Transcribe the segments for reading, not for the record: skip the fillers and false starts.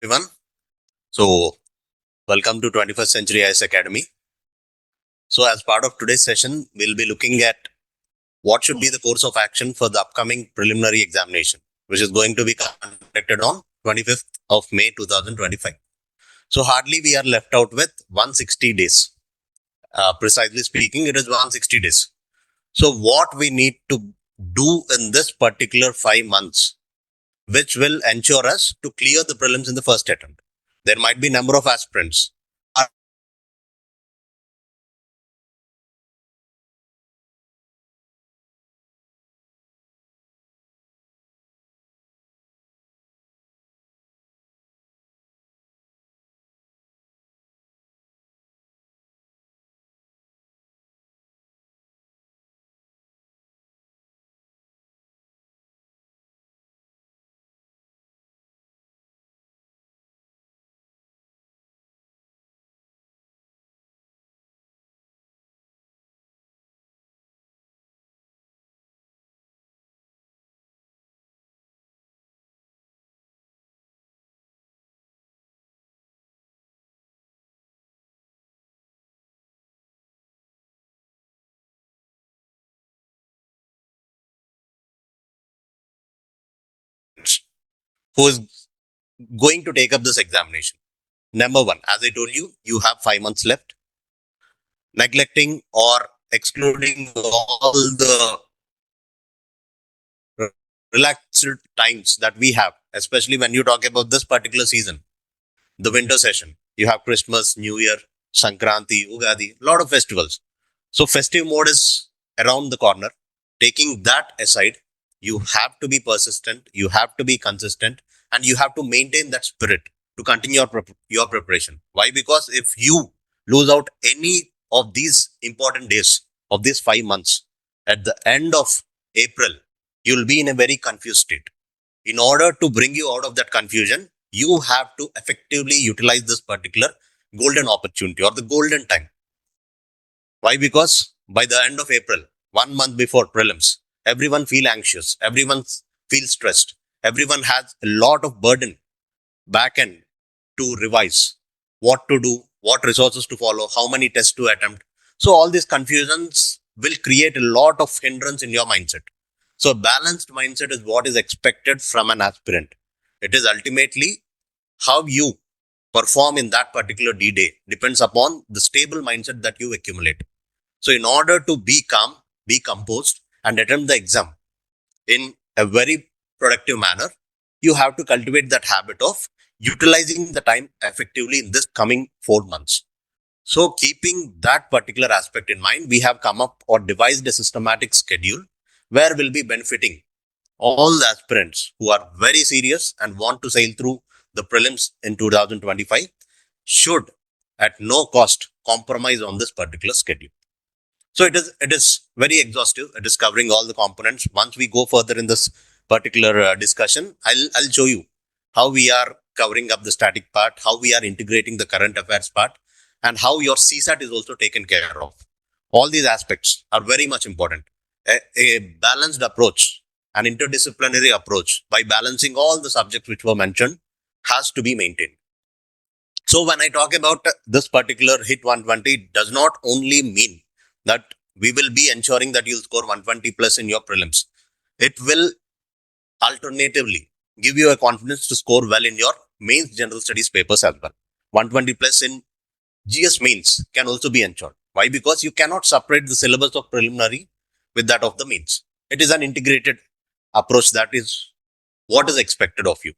Everyone. So, welcome to 21st Century IAS Academy. So, as part of today's session, we'll be looking at what should be the course of action for the upcoming preliminary examination, which is going to be conducted on 25th of May 2025. So, hardly we are left out with 160 days. Precisely speaking, it is 160 days. So, what we need to do in this particular 5 months, which will ensure us to clear the prelims in the first attempt. There might be number of aspirants who is going to take up this examination. Number one, as I told you, you have 5 months left. Neglecting or excluding all the relaxed times that we have, especially when you talk about this particular season, the winter session. You have Christmas, New Year, Sankranti, Ugadi, a lot of festivals. So festive mode is around the corner. Taking that aside, you have to be persistent, you have to be consistent, and you have to maintain that spirit to continue your preparation. Why? Because if you lose out any of these important days of these 5 months at the end of April, you'll be in a very confused state. In order to bring you out of that confusion, you have to effectively utilize this particular golden opportunity or the golden time. Why? Because by the end of April, 1 month before prelims, everyone feel anxious, everyone feels stressed, everyone has a lot of burden back end to revise, what to do, what resources to follow, how many tests to attempt. So all these confusions will create a lot of hindrance in your mindset. So a balanced mindset is what is expected from an aspirant. It is ultimately how you perform in that particular D-Day depends upon the stable mindset that you accumulate. So in order to be calm, be composed and attempt the exam in a very productive manner, you have to cultivate that habit of utilizing the time effectively in this coming 4 months. So keeping that particular aspect in mind, we have come up or devised a systematic schedule where we'll be benefiting all the aspirants who are very serious and want to sail through the prelims in 2025 should at no cost compromise on this particular schedule. So it is very exhaustive. It is covering all the components. Once we go further in this particular discussion, I'll show you how we are covering up the static part, how we are integrating the current affairs part, and how your CSAT is also taken care of. All these aspects are very much important. A balanced approach, an interdisciplinary approach by balancing all the subjects which were mentioned has to be maintained. So when I talk about this particular hit 120, it does not only mean that we will be ensuring that you'll score 120 plus in your prelims. It will alternatively give you a confidence to score well in your mains general studies papers as well. 120 plus in GS mains can also be ensured. Why? Because you cannot separate the syllabus of preliminary with that of the mains. It is an integrated approach. That is what is expected of you.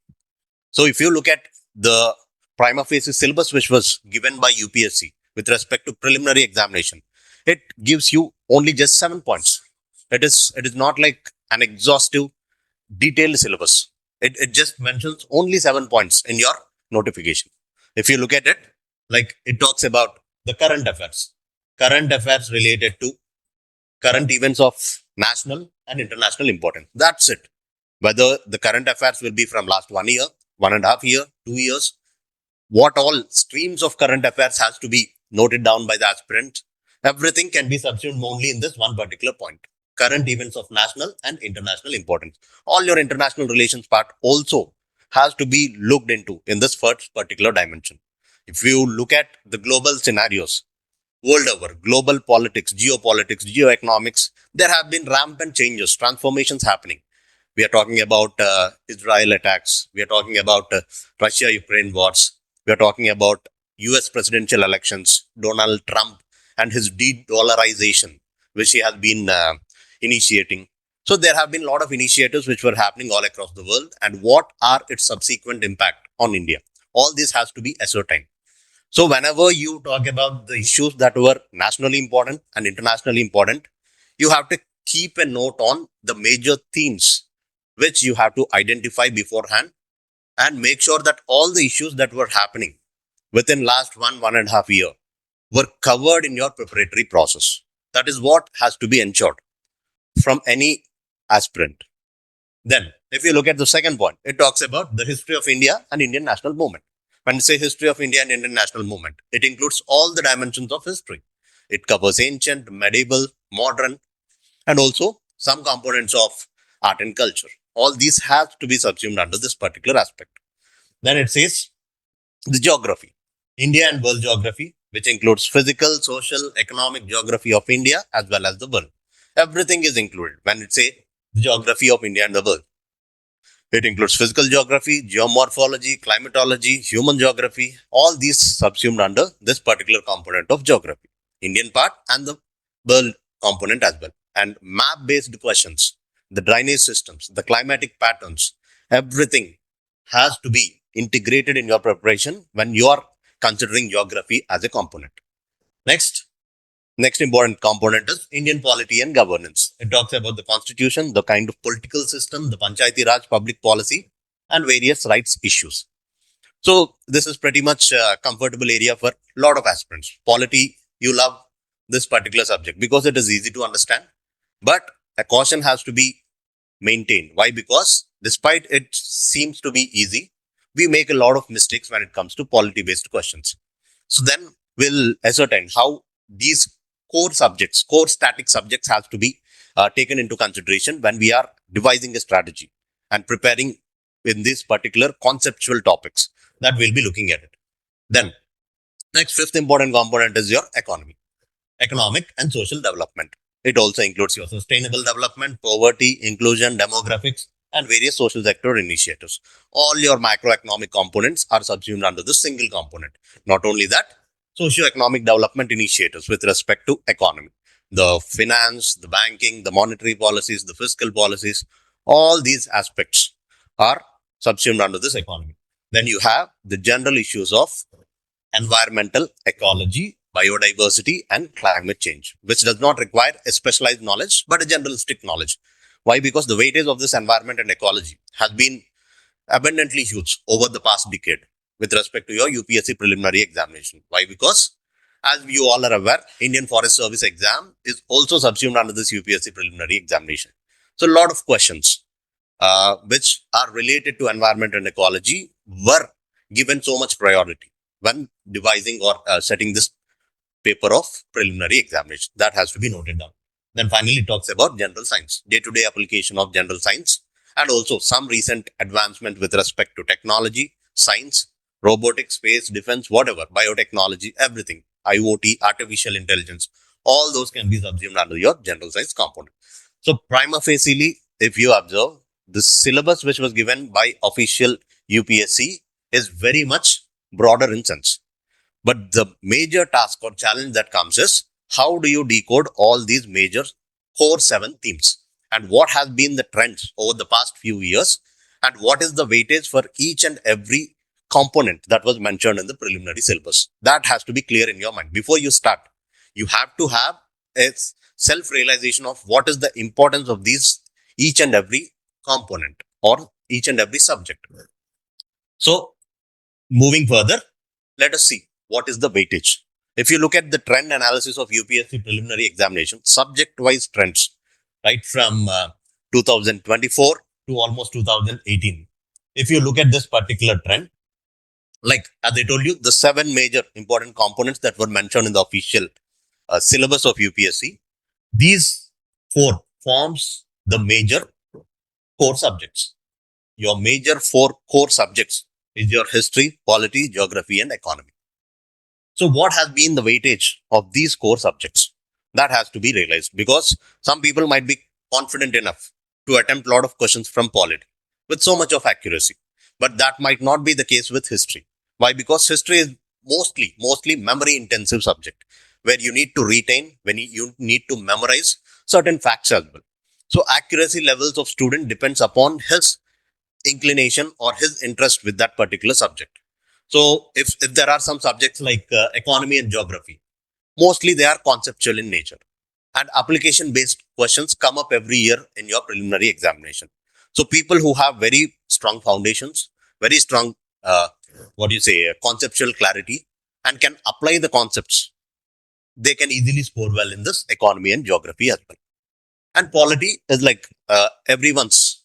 So if you look at the prima facie syllabus which was given by UPSC with respect to preliminary examination, it gives you only just 7 points. It is not like an exhaustive detailed syllabus. It just mentions only 7 points in your notification. If you look at it, like it talks about the current affairs related to current events of national and international importance. That's it. Whether the current affairs will be from last 1 year, 1.5 year, 2 years, what all streams of current affairs has to be noted down by the aspirant. Everything can be subsumed only in this one particular point. Current events of national and international importance. All your international relations part also has to be looked into in this first particular dimension. If you look at the global scenarios, world over, global politics, geopolitics, geoeconomics, there have been rampant changes, transformations happening. We are talking about Israel attacks. We are talking about Russia-Ukraine wars. We are talking about US presidential elections, Donald Trump and his de-dollarization, which he has been initiating. So there have been a lot of initiatives which were happening all across the world. And what are its subsequent impact on India? All this has to be ascertained. So whenever you talk about the issues that were nationally important and internationally important, you have to keep a note on the major themes which you have to identify beforehand and make sure that all the issues that were happening within last 1.5 year were covered in your preparatory process. That is what has to be ensured from any aspirant. Then, if you look at the second point, it talks about the history of India and Indian national movement. When you say history of India and Indian national movement, it includes all the dimensions of history. It covers ancient, medieval, modern, and also some components of art and culture. All these have to be subsumed under this particular aspect. Then it says the geography, India and world geography, which includes physical, social, economic geography of India as well as the world. Everything is included when it say the geography of India and the world. It includes physical geography, geomorphology, climatology, human geography, all these subsumed under this particular component of geography, Indian part and the world component as well. And map-based questions, the drainage systems, the climatic patterns, everything has to be integrated in your preparation when you are considering geography as a component. Next important component is Indian polity and governance. It talks about the constitution, the kind of political system, the Panchayati Raj public policy, and various rights issues. So this is pretty much a comfortable area for a lot of aspirants. Polity, you love this particular subject because it is easy to understand, but a caution has to be maintained. Why? Because despite it seems to be easy, we make a lot of mistakes when it comes to polity-based questions. So then we'll ascertain how these core static subjects have to be taken into consideration when we are devising a strategy and preparing in these particular conceptual topics that we'll be looking at it. Then, next fifth important component is your economic and social development. It also includes your sustainable development, poverty, inclusion, demographics, and various social sector initiatives. All your macroeconomic components are subsumed under this single component. Not only that, socio-economic development initiatives with respect to economy, the finance, the banking, the monetary policies, the fiscal policies, all these aspects are subsumed under this economy. Then you have the general issues of environmental ecology, biodiversity, and climate change, which does not require a specialized knowledge, but a generalistic knowledge. Why? Because the weightage of this environment and ecology has been abundantly huge over the past decade with respect to your UPSC preliminary examination. Why? Because as you all are aware, Indian Forest Service exam is also subsumed under this UPSC preliminary examination. So a lot of questions which are related to environment and ecology were given so much priority when devising or setting this paper of preliminary examination. That has to be noted down. Then finally, it talks about general science, day-to-day application of general science, and also some recent advancement with respect to technology, science, robotics, space, defense, whatever, biotechnology, everything, IoT, artificial intelligence, all those can be subsumed under your general science component. So prima facie, if you observe, the syllabus which was given by official UPSC is very much broader in sense. But the major task or challenge that comes is how do you decode all these major core 7 themes and what has been the trends over the past few years and what is the weightage for each and every component that was mentioned in the preliminary syllabus. That has to be clear in your mind. Before you start, you have to have a self-realization of what is the importance of these each and every component or each and every subject. So, moving further, let us see what is the weightage. If you look at the trend analysis of UPSC preliminary examination, subject-wise trends, right from 2024 to almost 2018. If you look at this particular trend, like as I told you, the 7 major important components that were mentioned in the official syllabus of UPSC, these 4 forms the major core subjects. your major 4 core subjects is your history, polity, geography, and economy. So what has been the weightage of these core subjects? That has to be realized, because some people might be confident enough to attempt a lot of questions from polity with so much of accuracy. But that might not be the case with history. Why? Because history is mostly memory intensive subject, where you need to retain, when you need to memorize certain facts as well. So accuracy levels of student depends upon his inclination or his interest with that particular subject. So if there are some subjects like economy and geography, mostly they are conceptual in nature, and application based questions come up every year in your preliminary examination. So people who have very strong foundations, very strong, what do you say, conceptual clarity, and can apply the concepts, they can easily score well in this economy and geography as well. And polity is like everyone's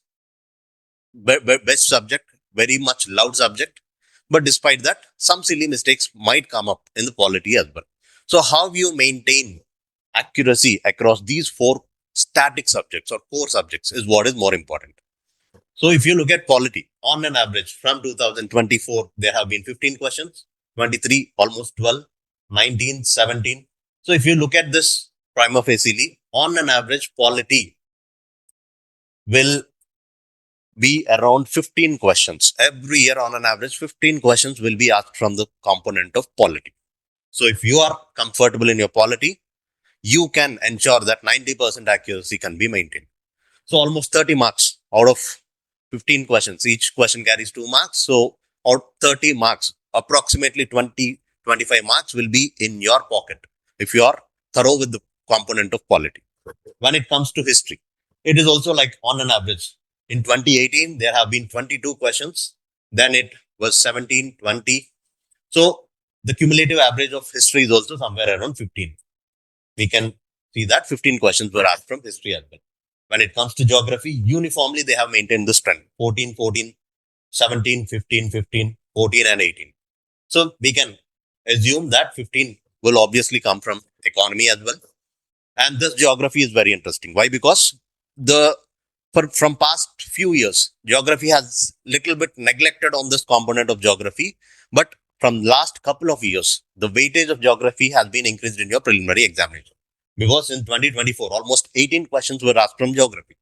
best subject, very much loud subject. But despite that, some silly mistakes might come up in the polity as well. So how you maintain accuracy across these 4 static subjects or core subjects is what is more important. So if you look at polity, on an average from 2024, there have been 15 questions, 23, almost 12, 19, 17. So if you look at this prima facie, on an average, polity will be around 15 questions. Every year, on an average, 15 questions will be asked from the component of polity. So if you are comfortable in your polity, you can ensure that 90% accuracy can be maintained. So almost 30 marks out of 15 questions. Each question carries 2 marks. So out 30 marks, approximately 25 marks will be in your pocket if you are thorough with the component of polity. When it comes to history, it is also like on an average. In 2018, there have been 22 questions. Then it was 17, 20. So the cumulative average of history is also somewhere around 15. We can see that 15 questions were asked from history as well. When it comes to geography, uniformly they have maintained this trend: 14, 14, 17, 15, 15, 14, and 18. So we can assume that 15 will obviously come from economy as well. And this geography is very interesting. Why? Because from past few years, geography has little bit neglected on this component of geography. But from last couple of years, the weightage of geography has been increased in your preliminary examination. Because in 2024, almost 18 questions were asked from geography.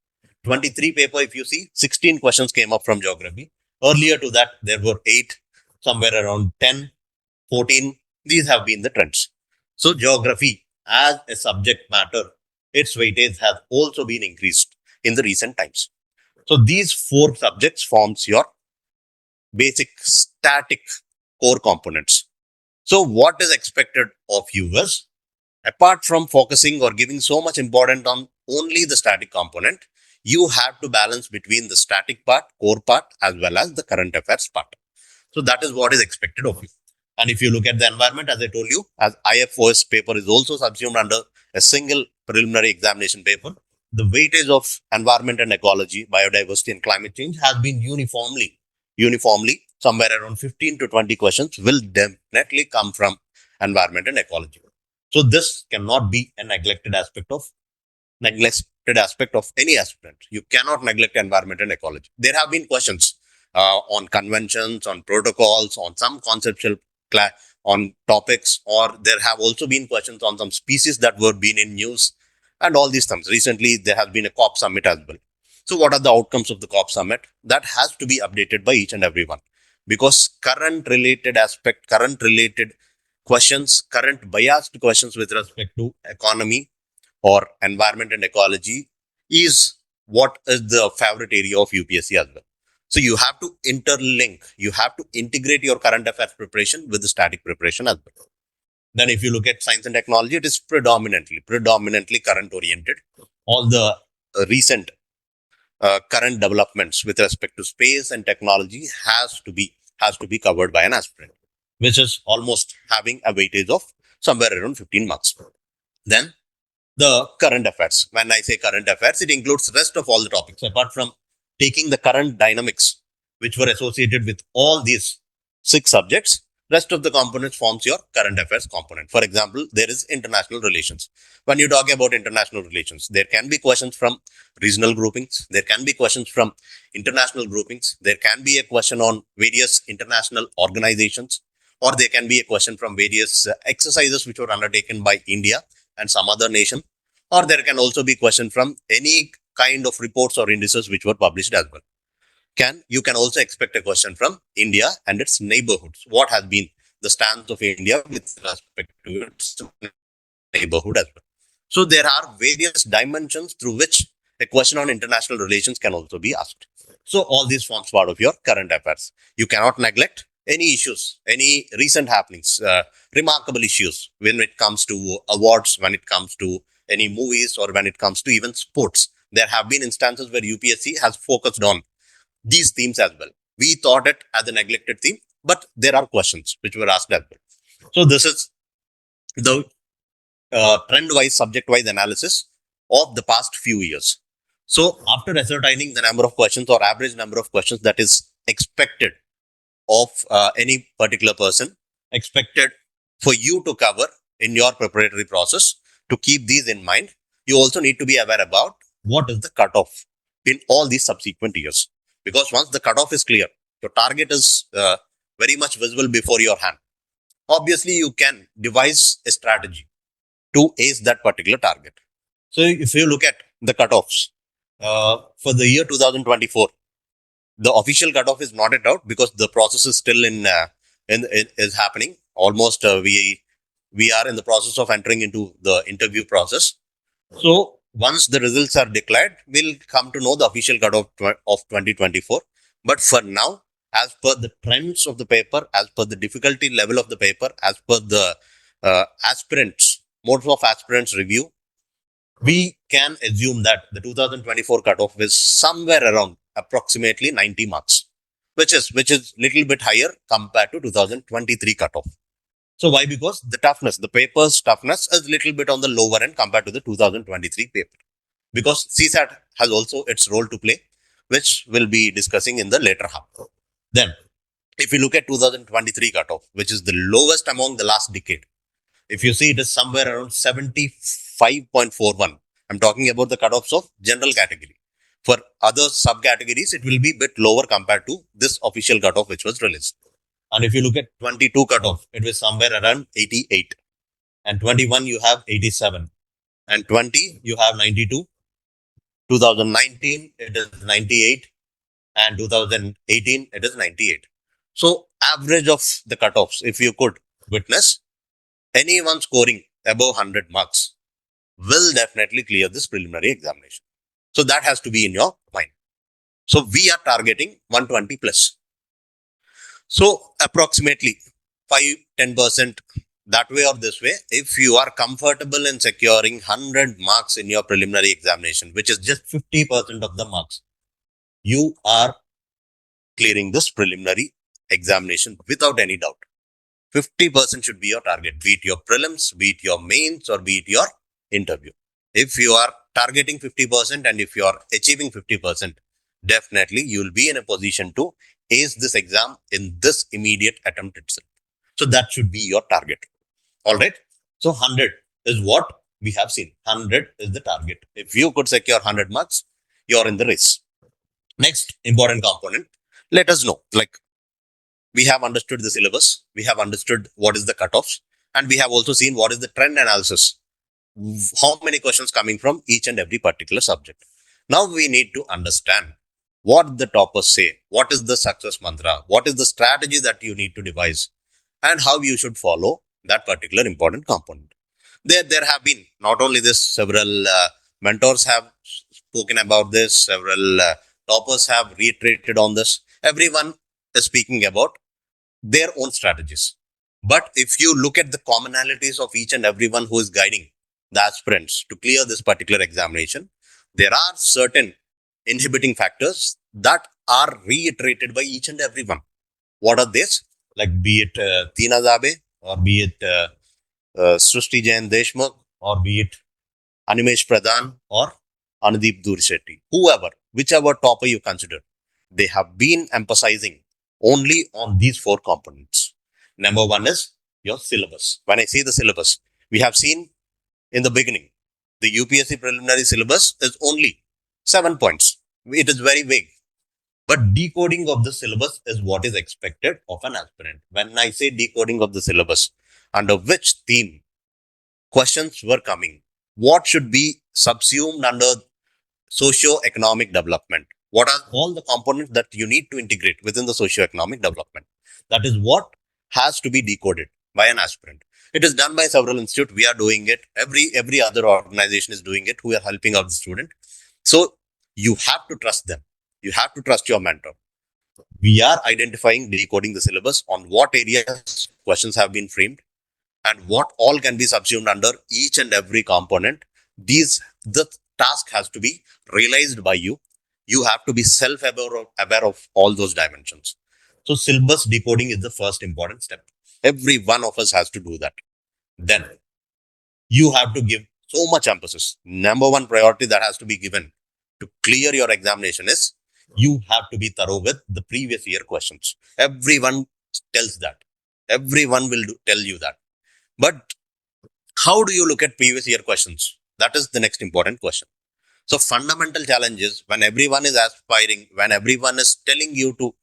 23 paper, if you see, 16 questions came up from geography. Earlier to that, there were 8, somewhere around 10, 14. These have been the trends. So geography as a subject matter, its weightage has also been increased in the recent times. So these 4 subjects forms your basic static core components. So what is expected of you is, apart from focusing or giving so much importance on only the static component, you have to balance between the static part, core part, as well as the current affairs part. So that is what is expected of you. And if you look at the environment, as I told you, as IFOS paper is also subsumed under a single preliminary examination paper, the weightage of environment and ecology, biodiversity and climate change has been uniformly somewhere around 15 to 20 questions will definitely come from environment and ecology. So this cannot be a neglected aspect of any aspirant. You cannot neglect environment and ecology. There have been questions on conventions, on protocols, on some conceptual on topics, or there have also been questions on some species that were been in news and all these things. Recently, there has been a COP summit as well. So what are the outcomes of the COP summit? That has to be updated by each and everyone, because current related questions, current biased questions with respect to economy or environment and ecology is what is the favorite area of UPSC as well. So you have to interlink, you have to integrate your current affairs preparation with the static preparation as well. Then if you look at science and technology, it is predominantly current oriented. All the recent current developments with respect to space and technology has to be covered by an aspirant, which is almost having a weightage of somewhere around 15 marks. Then the current affairs. When I say current affairs, it includes the rest of all the topics, apart from taking the current dynamics which were associated with all these 6 subjects. Rest of the components forms your current affairs component. For example, there is international relations. When you talk about international relations, there can be questions from regional groupings. There can be questions from international groupings. There can be a question on various international organizations, or there can be a question from various exercises which were undertaken by India and some other nation, or there can also be question from any kind of reports or indices which were published as well. You can also expect a question from India and its neighborhoods. What has been the stance of India with respect to its neighborhood as well? So there are various dimensions through which a question on international relations can also be asked. So all these forms part of your current affairs. You cannot neglect any issues, any recent happenings, remarkable issues when it comes to awards, when it comes to any movies, or when it comes to even sports. There have been instances where UPSC has focused on these themes as well. We thought it as a neglected theme, but there are questions which were asked as well. So this is the trend-wise, subject-wise analysis of the past few years. So after ascertaining the number of questions or average number of questions that is expected of any particular person, expected for you to cover in your preparatory process, to keep these in mind, you also need to be aware about what is the cutoff in all these subsequent years. Because once the cutoff is clear, your target is very much visible before your hand. Obviously, you can devise a strategy to ace that particular target. So if you look at the cutoffs for the year 2024, the official cutoff is not yet out because the process is still is happening. Almost we are in the process of entering into the interview process. So once the results are declared, we'll come to know the official cutoff of 2024. But for now, as per the trends of the paper, as per the difficulty level of the paper, as per the modes of aspirants review, we can assume that the 2024 cutoff is somewhere around approximately 90 marks, which is little bit higher compared to 2023 cutoff. So why? Because the toughness, the paper's toughness is little bit on the lower end compared to the 2023 paper. Because CSAT has also its role to play, which we'll be discussing in the later half. Then, if you look at 2023 cutoff, which is the lowest among the last decade, if you see it is somewhere around 75.41. I'm talking about the cutoffs of general category. For other subcategories, it will be a bit lower compared to this official cutoff which was released. And if you look at 22 cutoff, it was somewhere around 88. And 21, you have 87. And 20, you have 92. 2019, it is 98. And 2018, it is 98. So average of the cutoffs, if you could witness, anyone scoring above 100 marks will definitely clear this preliminary examination. So that has to be in your mind. So we are targeting 120 plus. So approximately 5-10% that way or this way, if you are comfortable in securing 100 marks in your preliminary examination, which is just 50% of the marks, you are clearing this preliminary examination without any doubt. 50% should be your target, be it your prelims, be it your mains, or be it your interview. If you are targeting 50% and if you are achieving 50%, definitely you will be in a position to ace this exam in this immediate attempt itself. So that should be your target. All right. So 100 is what we have seen. 100 is the target. If you could secure 100 marks, you're in the race. Next important component, let us know, like, we have understood the syllabus, we have understood what is the cutoffs, and we have also seen what is the trend analysis, how many questions coming from each and every particular subject. Now we need to understand what the toppers say, what is the success mantra, what is the strategy that you need to devise, and how you should follow that particular important component. There have been not only this, several mentors have spoken about this, several toppers have reiterated on this. Everyone is speaking about their own strategies. But if you look at the commonalities of each and everyone who is guiding the aspirants to clear this particular examination, there are certain inhibiting factors that are reiterated by each and everyone. What are these? Like, be it Tina Zabe, or be it Srushti Jain Deshmukh, or be it Animesh Pradhan, or Anudeep Durshetty, whoever, whichever topper you consider, they have been emphasizing only on these four components. Number one is your syllabus. When I say the syllabus, we have seen in the beginning, the UPSC preliminary syllabus is only 7 points. It is very vague. But decoding of the syllabus is what is expected of an aspirant. When I say decoding of the syllabus, under which theme questions were coming, what should be subsumed under socio-economic development, what are all the components that you need to integrate within the socio-economic development, that is what has to be decoded by an aspirant. It is done by several institutes. We are doing it. Every other organization is doing it who are helping out the student. So you have to trust them. You have to trust your mentor. We are identifying, decoding the syllabus on what areas questions have been framed and what all can be subsumed under each and every component. The task has to be realized by you. You have to be aware of all those dimensions. So syllabus decoding is the first important step. Every one of us has to do that. Then you have to give so much emphasis. Number one priority that has to be given to clear your examination is you have to be thorough with the previous year questions. Everyone tells that. Everyone will tell you that. But how do you look at previous year questions? That is the next important question. So fundamental challenge is when everyone is aspiring, when everyone is telling you to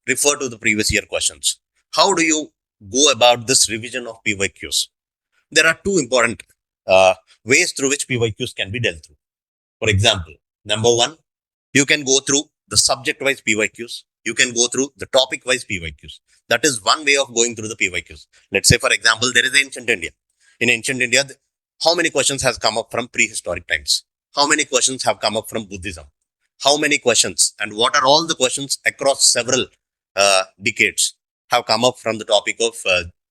refer to the previous year questions, how do you go about this revision of PYQs? There are two important ways through which PYQs can be dealt through. For example, number one, you can go through the subject-wise PYQs. You can go through the topic-wise PYQs. That is one way of going through the PYQs. Let's say, for example, there is ancient India. In ancient India, how many questions has come up from prehistoric times? How many questions have come up from Buddhism? How many questions and what are all the questions across several decades have come up from the topic of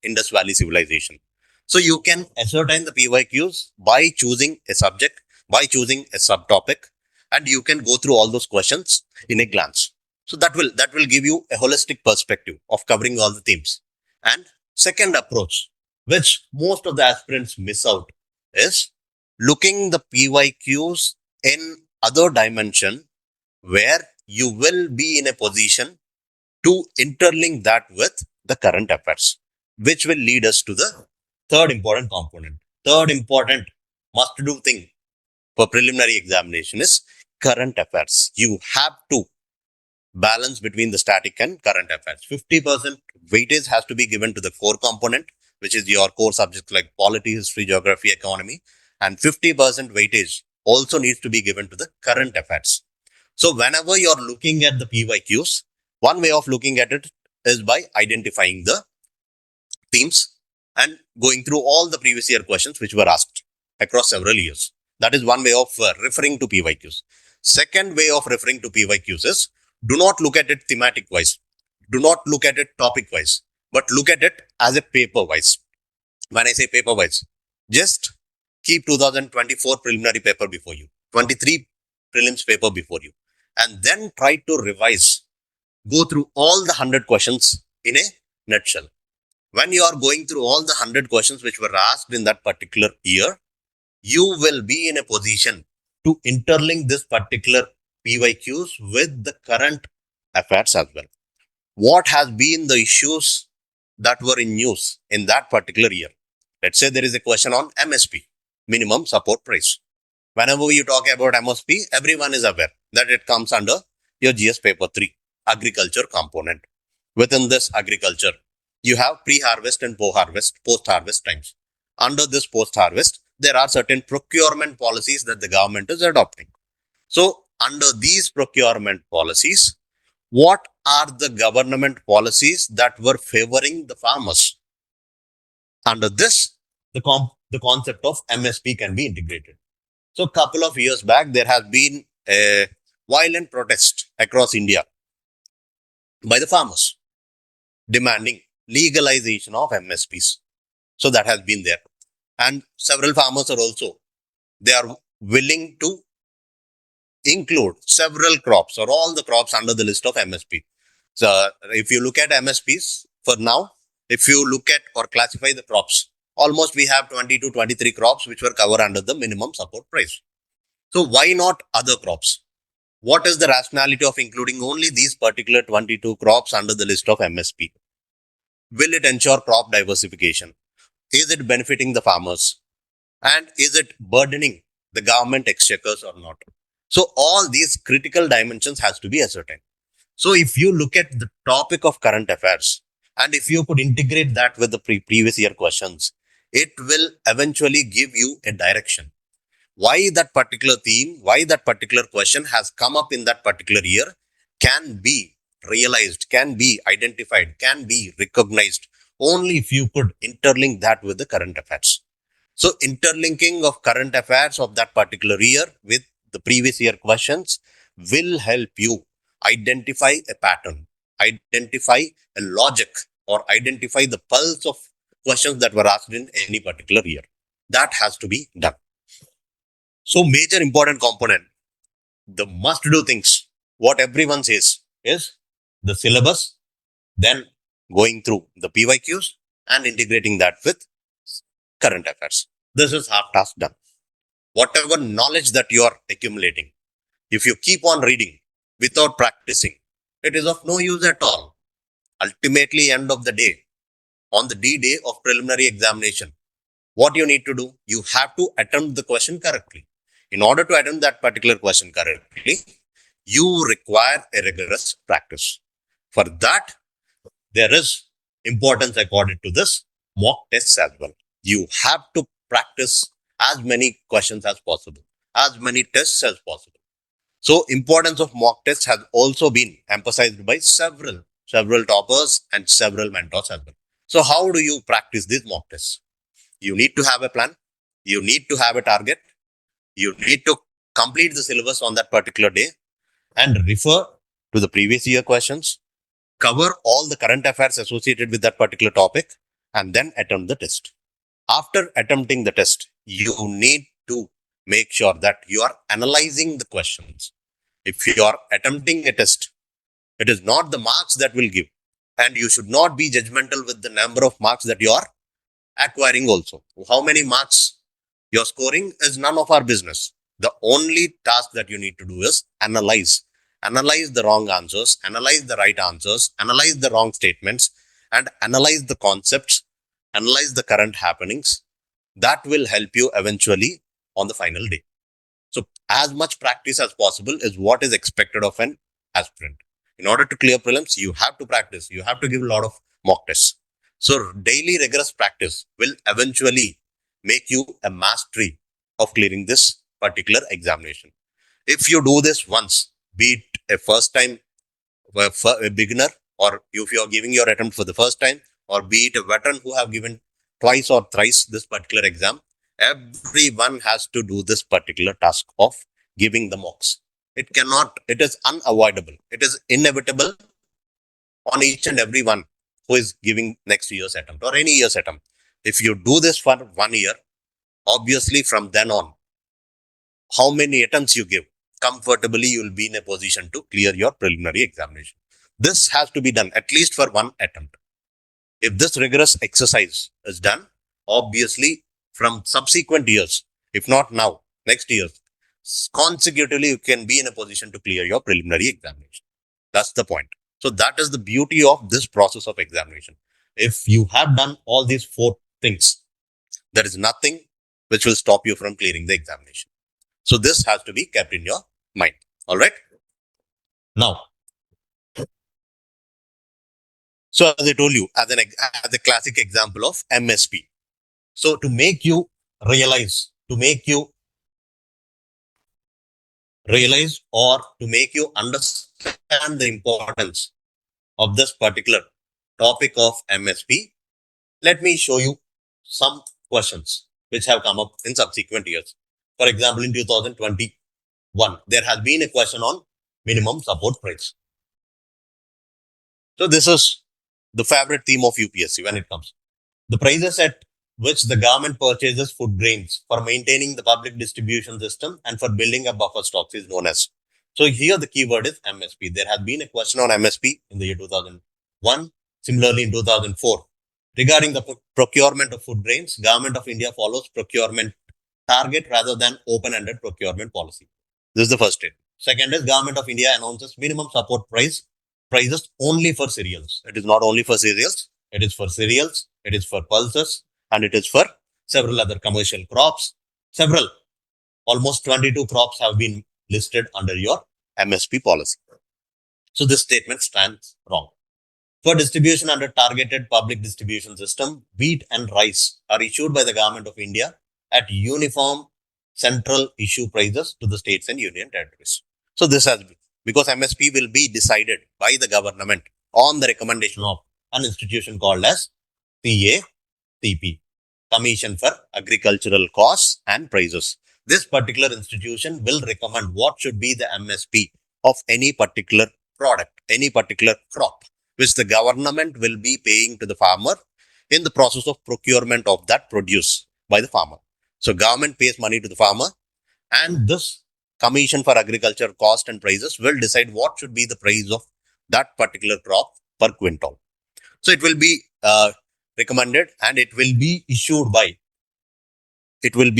Indus Valley civilization? So you can ascertain the PYQs by choosing a subject, by choosing a subtopic, and you can go through all those questions in a glance. So that will give you a holistic perspective of covering all the themes. And second approach, which most of the aspirants miss out, is looking the PYQs in other dimension where you will be in a position to interlink that with the current affairs, which will lead us to the third important component. Third important must-do thing for preliminary examination is current affairs. You have to balance between the static and current affairs. 50% weightage has to be given to the core component, which is your core subjects like polity, history, geography, economy, and 50% weightage also needs to be given to the current affairs. So whenever you're looking at the PYQs, one way of looking at it is by identifying the themes and going through all the previous year questions which were asked across several years. That is one way of referring to PYQs. Second way of referring to PYQs is do not look at it thematic wise. Do not look at it topic wise, but look at it as a paper wise. When I say paper wise, just keep 2024 preliminary paper before you, 23 prelims paper before you, and then try to revise. Go through all the 100 questions in a nutshell. When you are going through all the 100 questions which were asked in that particular year, you will be in a position to interlink this particular PYQs with the current affairs as well. What has been the issues that were in news in that particular year? Let's say there is a question on MSP, minimum support price. Whenever you talk about MSP, everyone is aware that it comes under your GS paper 3, agriculture component. Within this agriculture, you have pre-harvest and post-harvest times. Under this post-harvest, there are certain procurement policies that the government is adopting. So, under these procurement policies, what are the government policies that were favoring the farmers? Under this, the concept of MSP can be integrated. So, a couple of years back, there has been a violent protest across India by the farmers demanding legalization of MSPs. So, that has been there. And several farmers are also, they are willing to include several crops or all the crops under the list of MSP. So if you look at MSPs for now, if you look at or classify the crops, almost we have 20 to 23 crops which were covered under the minimum support price. So why not other crops? What is the rationality of including only these particular 22 crops under the list of MSP? Will it ensure crop diversification? Is it benefiting the farmers? And is it burdening the government exchequers or not? So all these critical dimensions has to be ascertained. So if you look at the topic of current affairs, and if you could integrate that with the previous year questions, it will eventually give you a direction. Why that particular theme, why that particular question has come up in that particular year can be realized, can be identified, can be recognized only if you could interlink that with the current affairs. So interlinking of current affairs of that particular year with the previous year questions will help you identify a pattern, identify a logic, or identify the pulse of questions that were asked in any particular year. That has to be done. So major important component, the must do things, what everyone says is the syllabus, then going through the PYQs and integrating that with current affairs. This is half task done. Whatever knowledge that you are accumulating, if you keep on reading without practicing, it is of no use at all. Ultimately, end of the day, on the D-day of preliminary examination, what you need to do, you have to attempt the question correctly. In order to attempt that particular question correctly, you require a rigorous practice. For that, there is importance accorded to this mock tests as well. You have to practice as many questions as possible, as many tests as possible. So importance of mock tests has also been emphasized by several toppers and several mentors as well. So how do you practice these mock tests? You need to have a plan. You need to have a target. You need to complete the syllabus on that particular day and refer to the previous year questions, cover all the current affairs associated with that particular topic, and then attempt the test. After attempting the test, you need to make sure that you are analyzing the questions. If you are attempting a test, it is not the marks that will give, and you should not be judgmental with the number of marks that you are acquiring also. How many marks you're scoring is none of our business. The only task that you need to do is analyze. Analyze the wrong answers, analyze the right answers, analyze the wrong statements, and analyze the concepts, analyze the current happenings. That will help you eventually on the final day. So as much practice as possible is what is expected of an aspirant. In order to clear prelims, you have to practice. You have to give a lot of mock tests. So daily rigorous practice will eventually make you a mastery of clearing this particular examination. If you do this once, be it a first time, a beginner, or if you are giving your attempt for the first time, or be it a veteran who have given twice or thrice this particular exam, everyone has to do this particular task of giving the mocks. It is unavoidable. It is inevitable on each and every one who is giving next year's attempt or any year's attempt. If you do this for 1 year, obviously from then on, how many attempts you give, comfortably you will be in a position to clear your preliminary examination. This has to be done at least for one attempt. If this rigorous exercise is done, obviously from subsequent years, if not now, next year, consecutively you can be in a position to clear your preliminary examination. That's the point. So that is the beauty of this process of examination. If you have done all these 4 things, there is nothing which will stop you from clearing the examination. So this has to be kept in your mind. All right. Now, so as I told you, as a classic example of MSP. So to make you realize or to make you understand the importance of this particular topic of MSP, let me show you some questions which have come up in subsequent years. For example, in 2021, there has been a question on minimum support price. So this is the favorite theme of UPSC when it comes. The prices at which the government purchases food grains for maintaining the public distribution system and for building up buffer stocks is known as. So here the keyword is MSP. There has been a question on MSP in the year 2001, similarly in 2004. Regarding the procurement of food grains, Government of India follows procurement target rather than open-ended procurement policy. This is the first statement. Second is Government of India announces minimum support prices only for cereals. It is not only for cereals. It is for cereals, it is for pulses, and it is for several other commercial crops. Several, almost 22 crops have been listed under your MSP policy. So this statement stands wrong. For distribution under targeted public distribution system, wheat and rice are issued by the Government of India at uniform central issue prices to the states and union territories. So this has been, because MSP will be decided by the government on the recommendation of an institution called as CATP, Commission for Agricultural Costs and Prices. This particular institution will recommend what should be the MSP of any particular product, any particular crop, which the government will be paying to the farmer in the process of procurement of that produce by the farmer. So government pays money to the farmer, and this Commission for Agriculture Cost and Prices will decide what should be the price of that particular crop per quintal. So it will be recommended, and it will be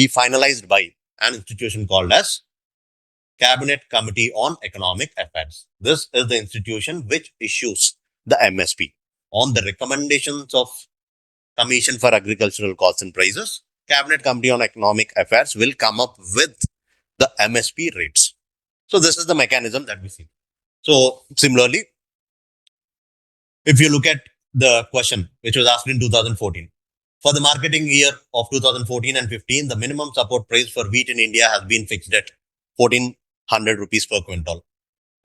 finalized by an institution called as Cabinet Committee on Economic Affairs. This is the institution which issues the MSP on the recommendations of Commission for Agricultural Costs and Prices. Cabinet Committee on Economic Affairs will come up with the MSP rates. So this is the mechanism that we see. So similarly, if you look at the question which was asked in 2014, for the marketing year of 2014 and 15, the minimum support price for wheat in India has been fixed at 1400 rupees per quintal.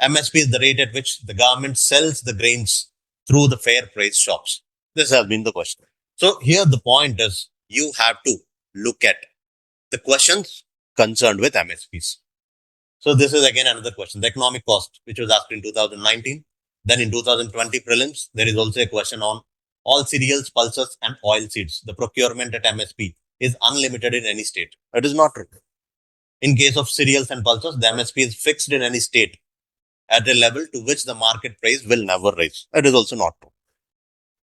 MSP is the rate at which the government sells the grains through the fair price shops. This has been the question. So here the point is, you have to look at the questions concerned with MSPs. So this is again another question, the economic cost, which was asked in 2019. Then in 2020 prelims, there is also a question on all cereals, pulses, and oil seeds. The procurement at MSP is unlimited in any state. It is not true. In case of cereals and pulses, the MSP is fixed in any state at a level to which the market price will never rise. It is also not true.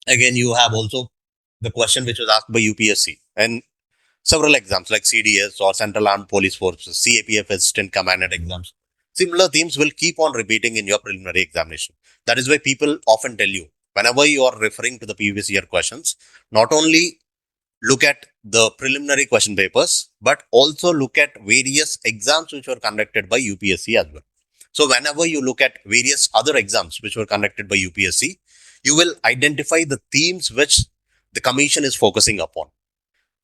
Again, you have also the question which was asked by UPSC and several exams like CDS or Central Armed Police Forces, CAPF Assistant Commandant exams. Similar themes will keep on repeating in your preliminary examination. That is why people often tell you, whenever you are referring to the previous year questions, not only look at the preliminary question papers, but also look at various exams which were conducted by UPSC as well. So whenever you look at various other exams which were conducted by UPSC, you will identify the themes which the commission is focusing upon.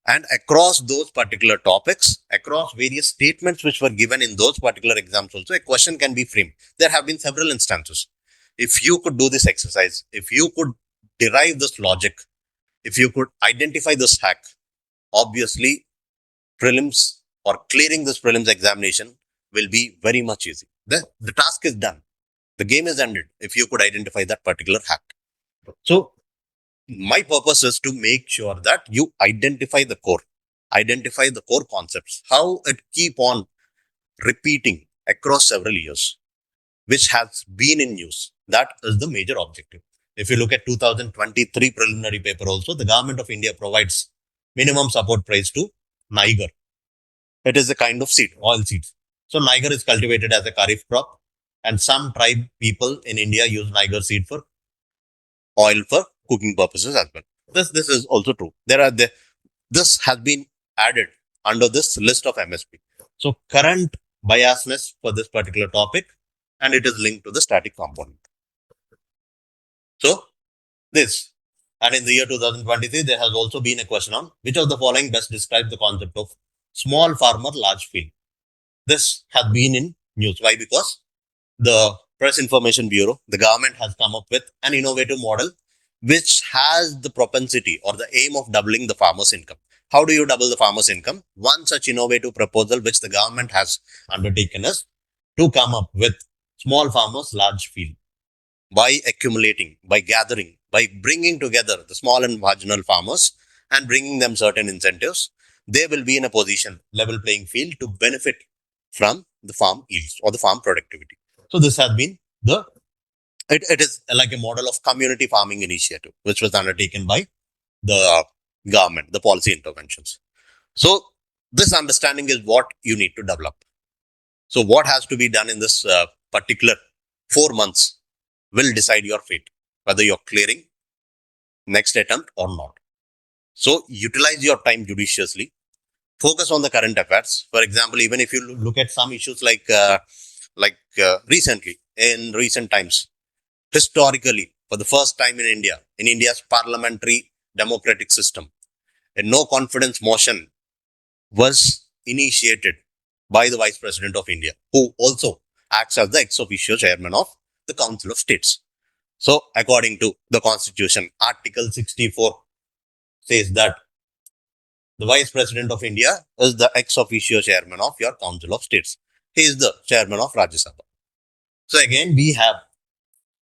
And across those particular topics, across various statements which were given in those particular exams also, a question can be framed. There have been several instances. If you could do this exercise, if you could derive this logic, if you could identify this hack, obviously prelims or clearing this prelims examination will be very much easy. The task is done. The game is ended if you could identify that particular hack. So my purpose is to make sure that you identify the core concepts, how it keep on repeating across several years, which has been in news. That is the major objective. If you look at 2023 preliminary paper also, the Government of India provides minimum support price to Niger. It is a kind of seed, oil seeds. So Niger is cultivated as a kharif crop, and some tribe people in India use Niger seed for oil for cooking purposes as well. This is also true. This has been added under this list of MSP. So current biasness for this particular topic, and it is linked to the static component. So this, and in the year 2023, there has also been a question on which of the following best describe the concept of small farmer, large field. This has been in news. Why? Because the Press Information Bureau, the government has come up with an innovative model which has the propensity or the aim of doubling the farmer's income. How do you double the farmer's income? One such innovative proposal which the government has undertaken is to come up with small farmers, large field. By accumulating, by gathering, by bringing together the small and marginal farmers and bringing them certain incentives, they will be in a position, level playing field, to benefit from the farm yields or the farm productivity. So this has been it is like a model of community farming initiative, which was undertaken by the government, the policy interventions. So this understanding is what you need to develop. So what has to be done in this particular 4 months will decide your fate, whether you're clearing next attempt or not. So utilize your time judiciously. Focus on the current affairs. For example, even if you look at some issues recently, in recent times, historically, for the first time in India, in India's parliamentary democratic system, a no confidence motion was initiated by the Vice President of India, who also acts as the ex officio chairman of the Council of States. So, according to the Constitution, Article 64 says that the Vice President of India is the ex officio chairman of your Council of States. He is the chairman of Rajya Sabha. So, again, we have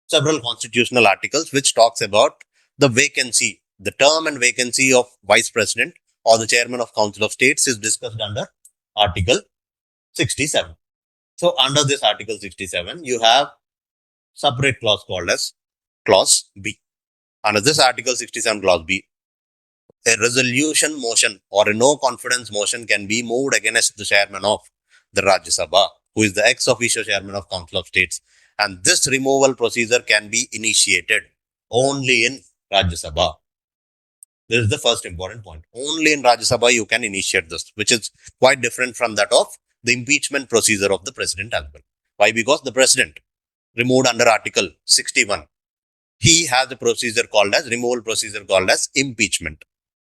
several constitutional articles which talks about the vacancy, the term and vacancy of Vice President or the chairman of Council of States is discussed under Article 67. So, under this Article 67, you have separate clause called as Clause B. Under this Article 67 Clause B, a resolution motion or a no confidence motion can be moved against the chairman of the Rajya Sabha, who is the ex officio chairman of Council of States. And this removal procedure can be initiated only in Rajya Sabha. This is the first important point. Only in Rajya Sabha you can initiate this, which is quite different from that of the impeachment procedure of the president as well. Why? Because the president removed under Article 61, he has a procedure called as removal procedure called as impeachment.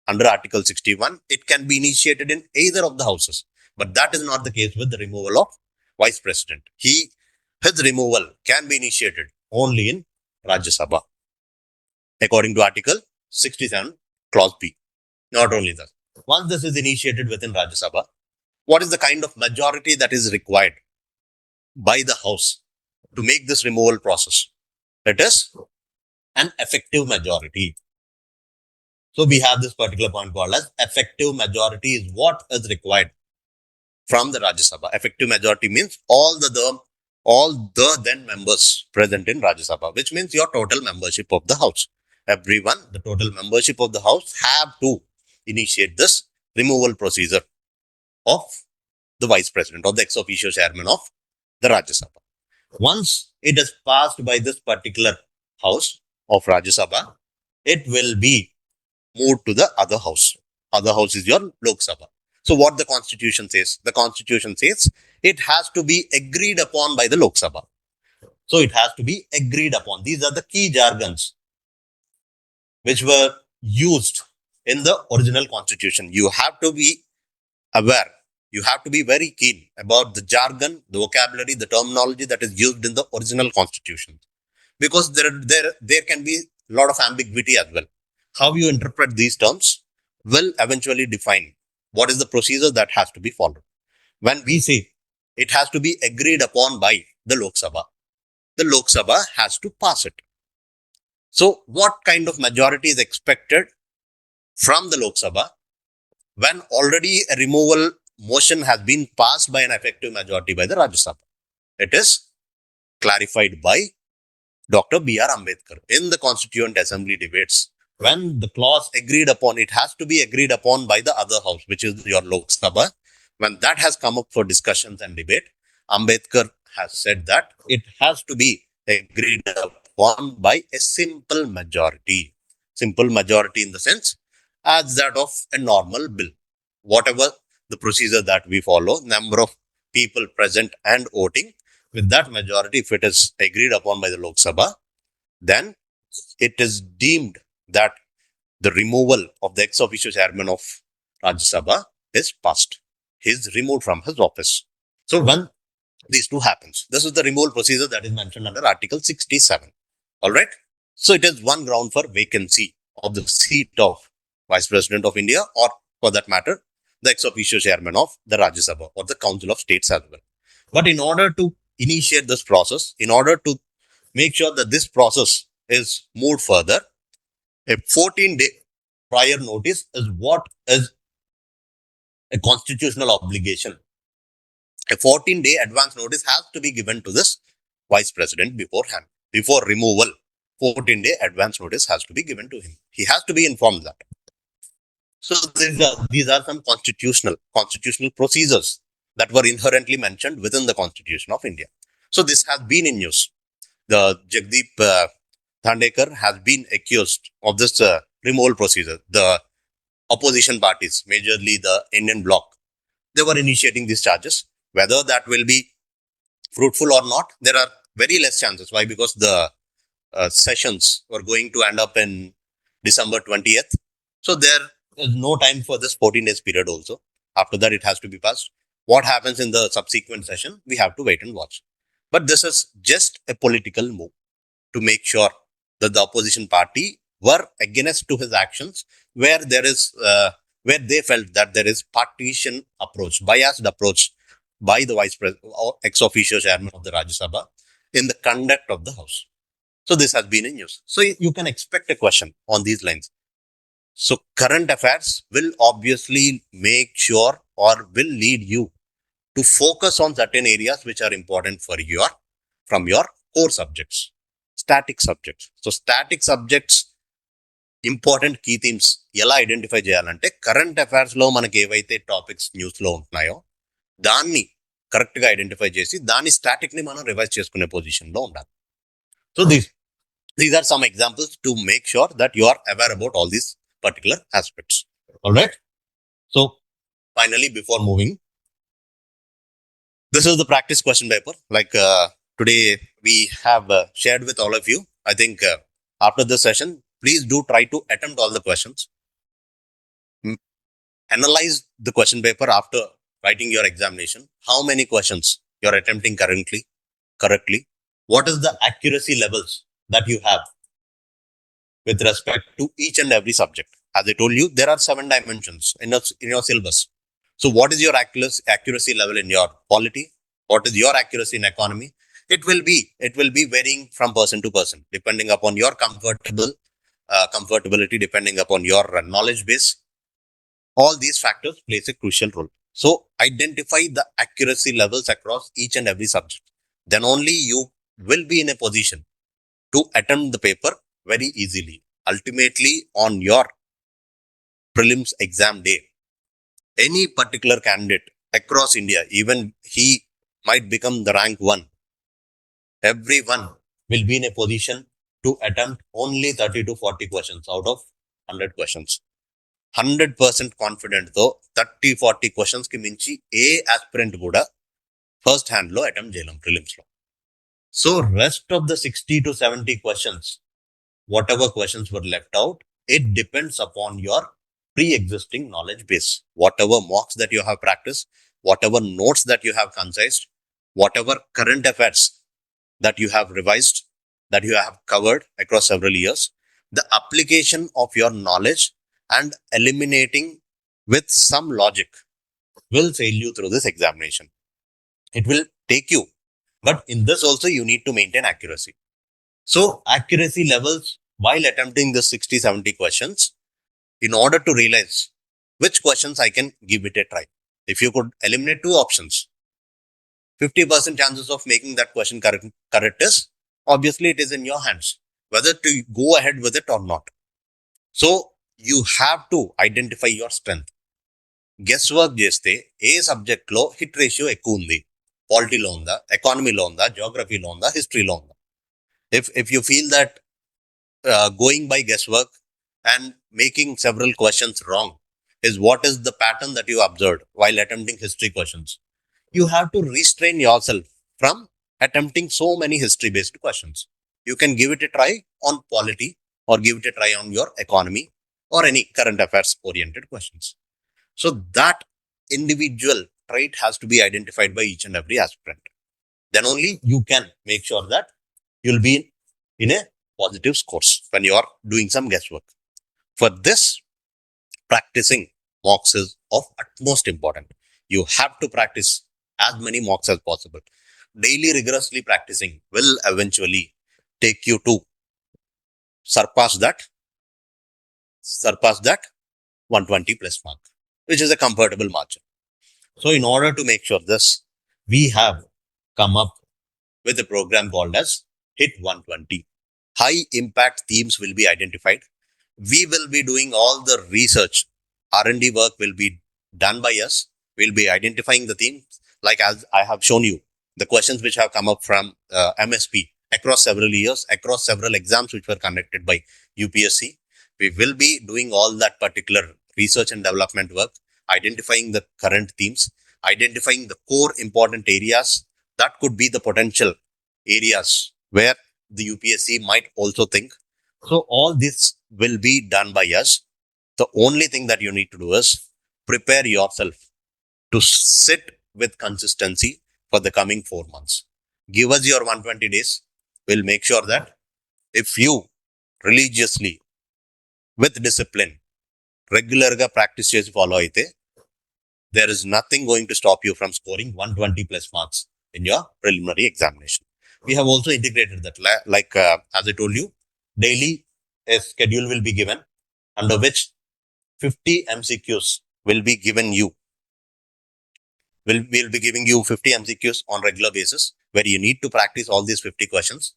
Under Article 61, it can be initiated in either of the houses. But that is not the case with the removal of Vice President. His removal can be initiated only in Rajya Sabha, according to Article 67, Clause B. Not only that, once this is initiated within Rajya Sabha, what is the kind of majority that is required by the House to make this removal process? It is an effective majority. So we have this particular point called as effective majority is what is required from the Rajya Sabha. Effective majority means all the then members present in Rajya Sabha, which means your total membership of the House. Everyone, the total membership of the House have to initiate this removal procedure of the Vice President or the ex officio chairman of the Rajya Sabha. Once it is passed by this particular House of Rajya Sabha, it will be moved to the other House. Other House is your Lok Sabha. So what the Constitution says? The Constitution says it has to be agreed upon by the Lok Sabha. So it has to be agreed upon. These are the key jargons which were used in the original Constitution. You have to be aware. You have to be very keen about the jargon, the vocabulary, the terminology that is used in the original Constitution. Because there can be a lot of ambiguity as well. How you interpret these terms will eventually define what is the procedure that has to be followed. When we say it has to be agreed upon by the Lok Sabha has to pass it. So what kind of majority is expected from the Lok Sabha when already a removal motion has been passed by an effective majority by the Rajya Sabha? It is clarified by Dr. B.R. Ambedkar in the Constituent Assembly debates. When the clause agreed upon, it has to be agreed upon by the other house, which is your Lok Sabha. When that has come up for discussions and debate, Ambedkar has said that it has to be agreed upon by a simple majority. Simple majority in the sense as that of a normal bill. Whatever the procedure that we follow, number of people present and voting, with that majority, if it is agreed upon by the Lok Sabha, then it is deemed that the removal of the ex officio chairman of Rajya Sabha is passed. He is removed from his office. So when these two happens, this is the removal procedure that is mentioned under Article 67. All right. So it is one ground for vacancy of the seat of Vice President of India, or for that matter, the ex officio chairman of the Rajya Sabha or the Council of States as well. But in order to initiate this process, in order to make sure that this process is moved further, a 14-day prior notice is what is a constitutional obligation. A 14-day advance notice has to be given to this Vice President beforehand. Before removal, 14-day advance notice has to be given to him. He has to be informed that. So these are some constitutional procedures that were inherently mentioned within the Constitution of India. So this has been in news. The Jagdeep Thandekar has been accused of this removal procedure. The opposition parties, majorly the Indian bloc, they were initiating these charges. Whether that will be fruitful or not, there are very less chances. Why? Because the sessions were going to end up in December 20th. So there is no time for this 14 days period also. After that, it has to be passed. What happens in the subsequent session, we have to wait and watch. But this is just a political move to make sure that the opposition party were against to his actions where there is where they felt that there is partition approach, biased approach by the vice president or ex officio chairman of the Rajya Sabha in the conduct of the house. So this has been in news. So you can expect a question on these lines. So current affairs will obviously make sure or will lead you to focus on certain areas which are important for from your core subjects, static subjects. So static subjects important key themes ఎలా identify చేయాలంటే current affairs లో మనకి ఏవైతే topics news లో ఉంటున్నాయో దాన్ని correct గా identify చేసి దాని స్టాటిక్ ని మనం రివైజ్ చేసుకునే పొజిషన్ లో ఉండాలి. So these are some examples to make sure that you are aware about all these particular aspects. Alright, so finally before moving, this is the practice question paper. Like today we have shared with all of you. I think after this session, please do try to attempt all the questions. Analyze the question paper after writing your examination. How many questions you are attempting correctly? What is the accuracy levels that you have with respect to each and every subject? As I told you, there are 7 dimensions in your syllabus. So what is your accuracy level in your polity? What is your accuracy in economy? It will be varying from person to person, depending upon your comfortability, depending upon your knowledge base. All these factors plays a crucial role. So identify the accuracy levels across each and every subject. Then only you will be in a position to attempt the paper very easily. Ultimately, on your prelims exam day, any particular candidate across India, even he might become the rank 1, everyone will be in a position to attempt only 30 to 40 questions out of 100 questions. 100% confident తో 30-40 questions కి మించి ఏ aspirant కూడా first hand లో attempt చేయలేం prelims లో. So rest of the 60 to 70 questions, whatever questions were left out, it depends upon your pre-existing knowledge base. Whatever mocks that you have practiced, whatever notes that you have concised, whatever current affairs that you have revised, that you have covered across several years, the application of your knowledge and eliminating with some logic will sail you through this examination. It will take you, but in this also you need to maintain accuracy. So accuracy levels while attempting the 60-70 questions, in order to realize which questions I can give it a try. If you could eliminate 2 options, 50% chances of making that question correct is, obviously it is in your hands whether to go ahead with it or not. So you have to identify your strength. Guess work చేస్తే ఏ subject లో hit ratio ఎక్కువ ఉంది, పాలిటీలో ఉందా, ఎకానమీలో ఉందా, జియోగ్రఫీలో ఉందా, హిస్టరీలో ఉందా. If you feel that going by guesswork and making several questions wrong is what is the pattern that you observed while attempting history questions, you have to restrain yourself from attempting so many history based questions. You can give it a try on polity or give it a try on your economy or any current affairs oriented questions. So that individual trait has to be identified by each and every aspirant. Then only you can make sure that you'll be in a positive scores when you are doing some guesswork. For this, practicing mocks is of utmost important. You have to practice as many mocks as possible. Daily rigorously practicing will eventually take you to surpass that 120 plus mark, which is a comfortable margin. So in order to make sure this, we have come up with a program called as Hit 120. High impact themes will be identified. We will be doing all the research. R&D work will be done by us. We'll be identifying the themes, like as I have shown you, the questions which have come up from MSP, across several years, across several exams which were conducted by UPSC. We will be doing all that particular research and development work, identifying the current themes, identifying the core important areas that could be the potential areas where the UPSC might also think. So all this will be done by us. The only thing that you need to do is prepare yourself to sit with consistency for the coming 4 months. Give us your 120 days. We'll make sure that if you religiously, with discipline, regular practice chesi follow aithe, there is nothing going to stop you from scoring 120 plus marks in your preliminary examination. We have also integrated that, as I told you, daily a schedule will be given under which 50 MCQs will be given you. We'll be giving you 50 MCQs on regular basis where you need to practice all these 50 questions,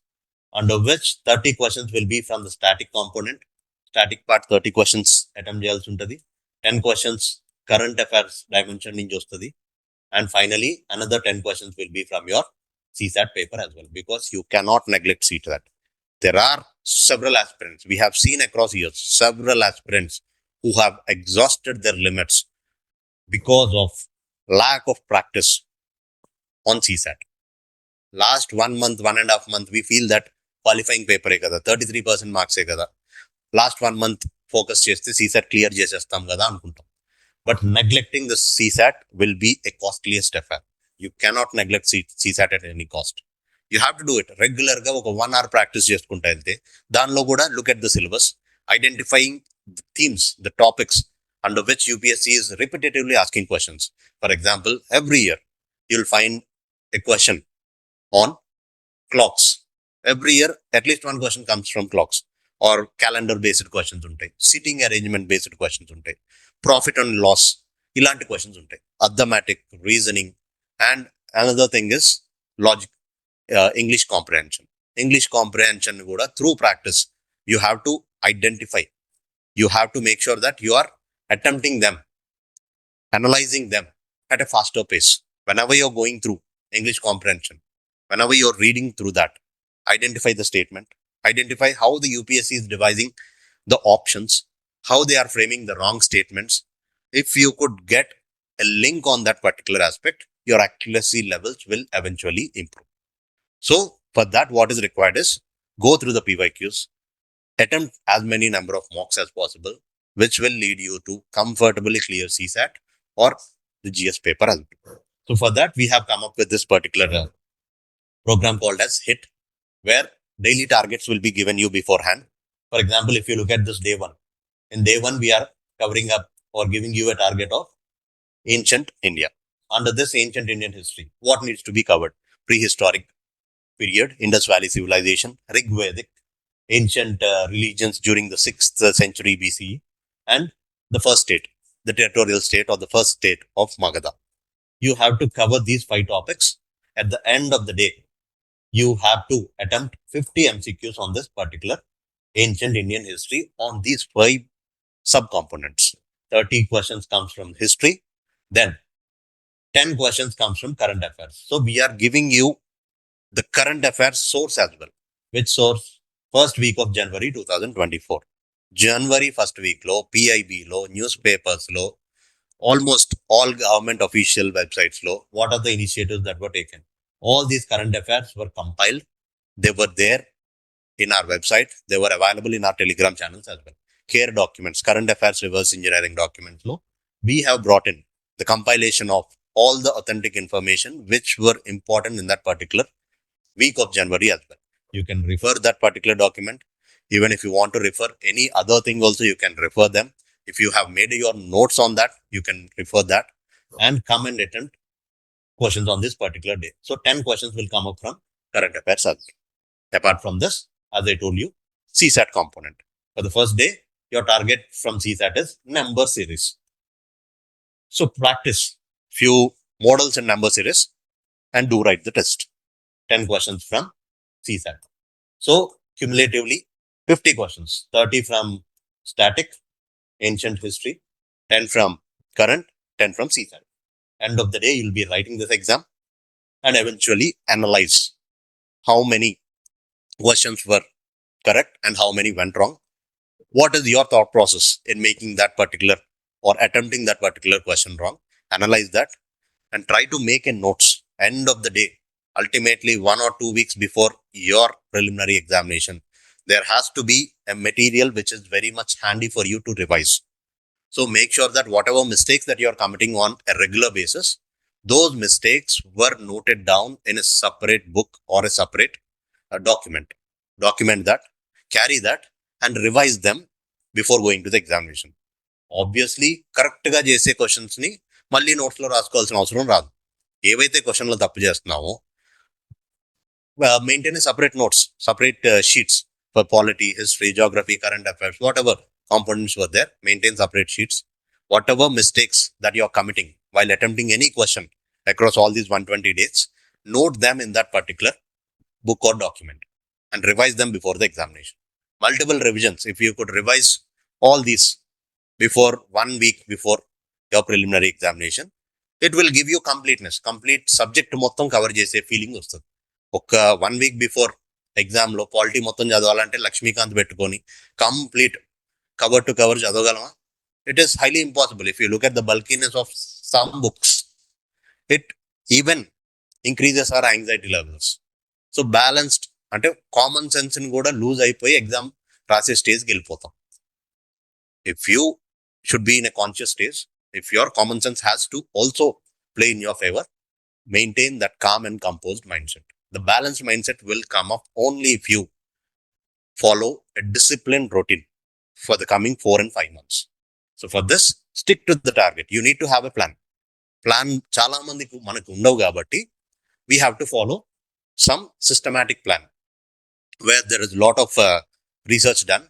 under which 30 questions will be from the static component. Static part 30 questions attempt చేయాల్సి ఉంటుంది. 10 questions current affairs dimension నుంచి వస్తుంది. And finally, another 10 questions will be from your CSAT paper as well, because you cannot neglect CSAT. There are several aspirants. We have seen across years, several aspirants who have exhausted their limits because of lack of practice on CSAT. Last 1 month, 1.5 month, we feel that qualifying paper ఏ కదా, 33% marks ఏ కదా, last 1 month focus చేస్తే CSAT clear చేసేస్తాం కదా అనుకుంటాం. But neglecting the CSAT will be a costliest affair. You cannot neglect CSAT at any cost. You have to do it regular గా ఒక 1 hour practice చేసుకుంటా వెళ్తే దానిలో కూడా look at the syllabus, identifying the themes, the topics under which UPSC is repetitively asking questions. For example, every year you'll find a question on clocks. Every year at least one question comes from clocks, or calendar based questions ఉంటాయి, sitting arrangement based questions ఉంటాయి, profit and loss ఇలాంటి questions ఉంటాయి, arithmetic, reasoning, and another thing is logic, English comprehension కూడా through practice you have to identify, you have to make sure that you are attempting them, analyzing them at a faster pace. Whenever you're going through English comprehension, whenever you're reading through that, identify the statement, identify how the UPSC is devising the options, how they are framing the wrong statements. If you could get a link on that particular aspect, your accuracy levels will eventually improve. So for that, what is required is go through the PYQs, attempt as many number of mocks as possible, which will lead you to comfortably clear CSAT or the GS paper as well. So for that, we have come up with this particular program called as HIT, where daily targets will be given you beforehand. For example, if you look at this day 1, in day 1, we are covering up or giving you a target of ancient India. Under this ancient Indian history, what needs to be covered? Prehistoric period, Indus Valley civilization, Rigvedic, ancient religions during the 6th century BCE, and the first state, the territorial state or the first state of Magadha. You have to cover these 5 topics. At the end of the day, you have to attempt 50 MCQs on this particular ancient Indian history on these 5 subcomponents. 30 questions comes from history, then 10 questions comes from current affairs. So we are giving you the current affairs source as well. Which source? First week of January 2024. January first week lo, PIB lo, newspapers lo, almost all government official websites lo, what are the initiatives that were taken? All these current affairs were compiled. They were there in our website. They were available in our Telegram channels as well. CARE documents, current affairs reverse engineering documents lo, we have brought in the compilation of all the authentic information which were important in that particular week of January as well. You can refer that particular document. Even if you want to refer any other thing also, you can refer them. If you have made your notes on that, you can refer that and come and attempt questions on this particular day. So 10 questions will come up from current affairs as well. Apart from this, as I told you, CSAT component. For the first day, your target from CSAT is number series. So practice few models and number series and do write the test. 10 questions from CSAT. So cumulatively 50 questions, 30 from static, ancient history, 10 from current, 10 from CSAT. End of the day, you'll be writing this exam and eventually analyze how many questions were correct and how many went wrong. What is your thought process in making that particular or attempting that particular question wrong? Analyze that and try to make a notes. End of the day, ultimately 1 or 2 weeks before your preliminary examination, there has to be a material which is very much handy for you to revise. So make sure that whatever mistakes that you are committing on a regular basis, those mistakes were noted down in a separate book or a separate document. Document that, carry that, and revise them before going to the examination. Obviously correct గా చేసే questions ని మళ్ళీ notes లో రాసుకోవాల్సిన అవసరం రాదు. ఏవైతే క్వశ్చన్లు తప్పు చేస్తున్నామో maintain separate notes, separate sheets for polity, history, geography, current affairs, whatever components were there, maintain separate sheets. Whatever mistakes that you are committing while attempting any question across all these 120 days, note them in that particular book or document and revise them before the examination. Multiple revisions. If you could revise all these before 1 week before your preliminary examination, it will give you completeness. Complete subject మొత్తం cover చేసే feeling వస్తుంది. ఒక 1 week before exam లో polity మొత్తం చదవాలంటే లక్ష్మీకాంత్ పెట్టుకొని complete cover to cover చదవగలమా? It is highly impossible. If you look at the bulkiness of some books, it even increases our anxiety levels. So balanced అంటే common sense ని కూడా loose అయిపోయి exam రాసే స్టేజ్కి వెళ్ళిపోతాం. If you should be in a conscious stage, if your common sense has to also play in your favor, maintain that calm and composed mindset. The balanced mindset will come up only if you follow a disciplined routine for the coming 4 and 5 months. So for this, stick to the target. You need to have a plan. Plan చాలా మందికి మనకు ఉండవు కాబట్టి we have to follow some systematic plan where there is a lot of research done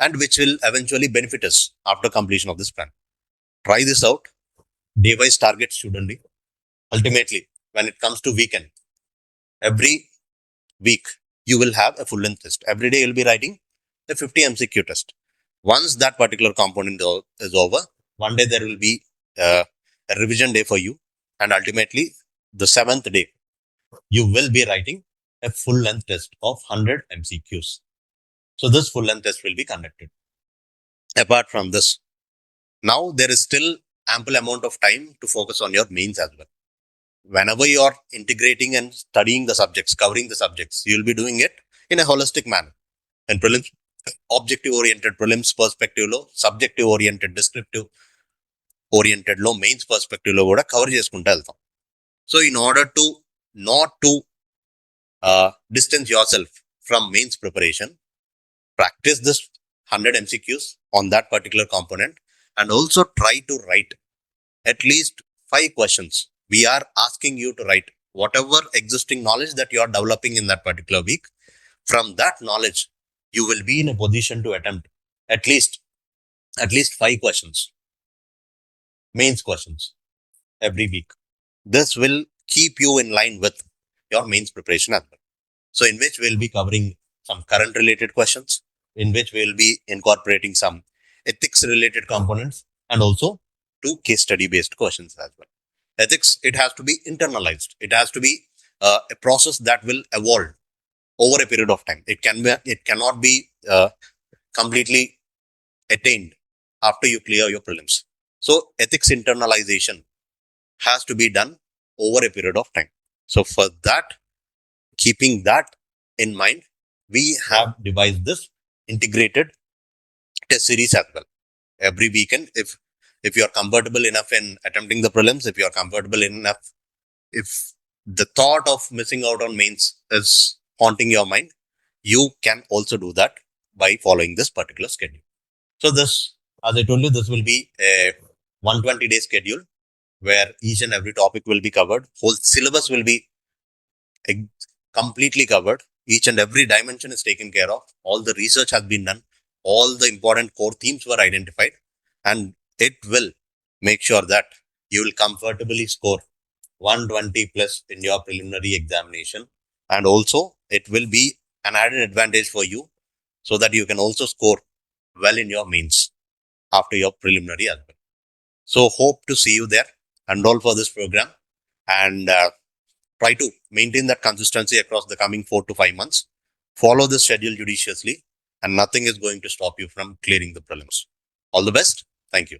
and which will eventually benefit us after completion of this plan. Try this out. Day-wise targets shouldn't be. Ultimately, when it comes to weekend, every week you will have a full-length test. Every day you'll be writing a 50 MCQ test. Once that particular component is over, one day there will be a revision day for you, and ultimately the 7th day you will be writing a full-length test of 100 MCQs. So this full-length test will be conducted. Apart from this, now there is still ample amount of time to focus on your mains as well. Whenever you are integrating and studying the subjects, covering the subjects, you will be doing it in a holistic manner. In prelims, objective oriented prelims perspective lo, subjective oriented, descriptive oriented lo, mains perspective lo kuda cover cheskunta veltam. So in order to not to distance yourself from mains preparation, practice this 100 MCQs on that particular component and also try to write at least 5 questions. We are asking you to write whatever existing knowledge that you are developing in that particular week. From that knowledge, you will be in a position to attempt at least 5 questions, mains questions every week. This will keep you in line with your mains preparation as well. So in which we'll be covering some current related questions, in which we'll be incorporating some ethics related components and also 2 case study based questions as well. Ethics, it has to be internalized. It has to be a process that will evolve over a period of time. It cannot be completely attained after you clear your prelims. So ethics internalization has to be done over a period of time. So for that, keeping that in mind, we have devised this integrated test series as well. Every weekend, if you are comfortable enough in attempting the prelims, if you are comfortable enough, if the thought of missing out on mains is haunting your mind, you can also do that by following this particular schedule. So this, as I told you, this will be a 120-day schedule where each and every topic will be covered. Whole syllabus will be completely covered. Each and every dimension is taken care of. All the research has been done. All the important core themes were identified, and it will make sure that you will comfortably score 120 plus in your preliminary examination. And also it will be an added advantage for you so that you can also score well in your mains after your preliminary as well. So hope to see you there. Enroll for this program and try to maintain that consistency across the coming 4 to 5 months. Follow the schedule judiciously, and nothing is going to stop you from clearing the prelims. All the best. Thank you.